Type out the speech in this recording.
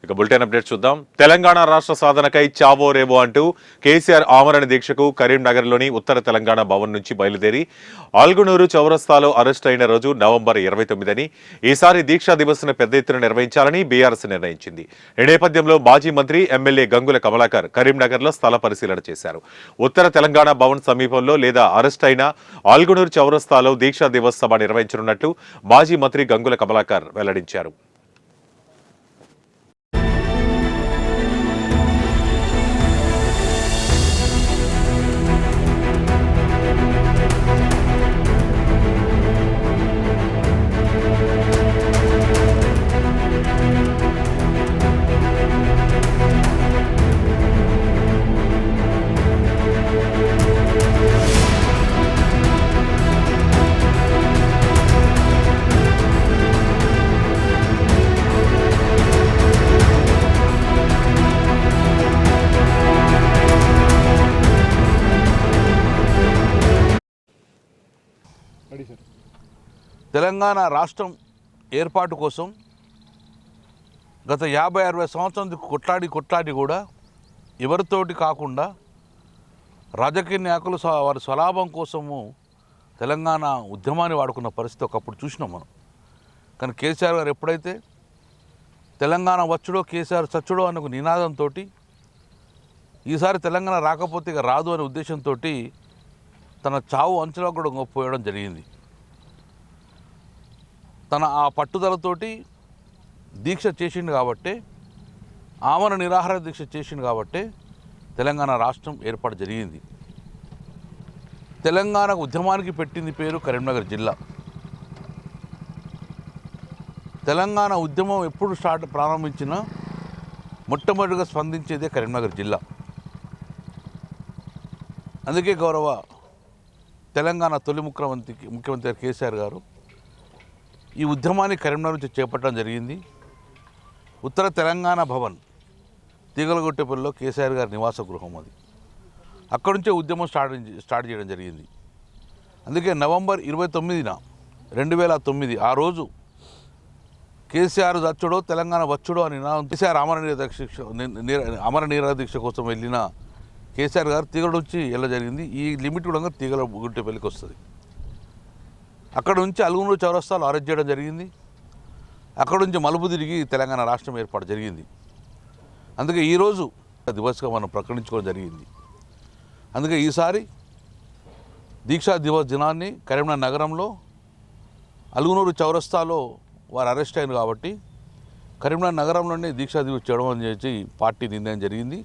ఇక bulletin update చూద్దాం. తెలంగాణ రాష్ట్ర సాధనకై చావో రేవో అంటూ కేసీఆర్ ఆమరణ దీక్షకు కరీంనగర్లోని ఉత్తర తెలంగాణ భవన్ నుంచి బయలుదేరి ఆల్గునూరు చౌరస్తాలో అరెస్ట్ అయిన రోజు నవంబర్ 29 అని, ఈసారి దీక్షా దివస్ను పెద్ద ఎత్తున నిర్వహించాలని బీఆర్ఎస్ నిర్ణయించింది. ఈ నేపథ్యంలో మాజీ మంత్రి ఎమ్మెల్యే గంగుల కమలాకర్ కరీంనగర్లో స్థల పరిశీలన చేశారు. ఉత్తర తెలంగాణ భవన్ సమీపంలో లేదా అరెస్ట్ అయిన ఆల్గునూరు చౌరస్తాలో దీక్షా దివస్ సభ నిర్వహించనున్నట్లు మాజీ మంత్రి గంగుల కమలాకర్ వెల్లడించారు. తెలంగాణ రాష్ట్రం ఏర్పాటు కోసం గత 50-60 సంవత్సరాల కొట్లాడి కూడా ఎవరితోటి కాకుండా రాజకీయ నాయకులు వారి స్వలాభం కోసము తెలంగాణ ఉద్యమాన్ని వాడుకున్న పరిస్థితి ఒకప్పుడు చూసినాం మనం. కానీ కేసీఆర్ గారు ఎప్పుడైతే తెలంగాణ వచ్చుడో కేసీఆర్ చచ్చుడో అనే ఒక నినాదంతో ఈసారి తెలంగాణ రాకపోతే ఇక రాదు అనే ఉద్దేశంతో తన చావు అంచులో కూడా పోయడం జరిగింది. తన ఆ పట్టుదలతోటి దీక్ష చేసిండు కాబట్టి, ఆమరణ నిరాహార దీక్ష చేసిండు కాబట్టి తెలంగాణ రాష్ట్రం ఏర్పాటు జరిగింది. తెలంగాణ ఉద్యమానికి పెట్టింది పేరు కరీంనగర్ జిల్లా. తెలంగాణ ఉద్యమం ఎప్పుడు ప్రారంభించినా మొట్టమొదటిగా స్పందించేదే కరీంనగర్ జిల్లా. అందుకే గౌరవ తెలంగాణ తొలి ముఖ్యమంత్రి కేసీఆర్ గారు ఈ ఉద్యమాన్ని కరీంనగర్ నుంచి చేపట్టడం జరిగింది. ఉత్తర తెలంగాణ భవన్ తీగలగొట్టేపల్లిలో కేసీఆర్ గారి నివాస గృహం అది. అక్కడి నుంచే ఉద్యమం స్టార్ట్ చేయడం జరిగింది. అందుకే నవంబర్ 29న 2009 ఆ రోజు కేసీఆర్ చచ్చుడో తెలంగాణ వచ్చుడో అని కేసీఆర్ అమర నిరాహార దీక్ష కోసం వెళ్ళిన కేసీఆర్ గారు తీగల నుంచి వెళ్ళ జరిగింది. ఈ లిమిట్ కూడా తీగలగుట్టేపల్లికి వస్తుంది. అక్కడ నుంచి అల్గునూరు చౌరస్తాలో అరెస్ట్ చేయడం జరిగింది. అక్కడ నుంచి మలుపు తిరిగి తెలంగాణ రాష్ట్రం ఏర్పాటు జరిగింది. అందుకే ఈరోజు దివస్గా మనం ప్రకటించుకోవడం జరిగింది. అందుకే ఈసారి దీక్షా దివస్ దినాన్ని కరీంనగర్ నగరంలో అల్గునూరు చౌరస్తాలో వారు అరెస్ట్ అయ్యారు కాబట్టి కరీంనగర్ నగరంలోనే దీక్షా దివస్ చేయడం అని చెప్పి పార్టీ నిర్ణయం జరిగింది.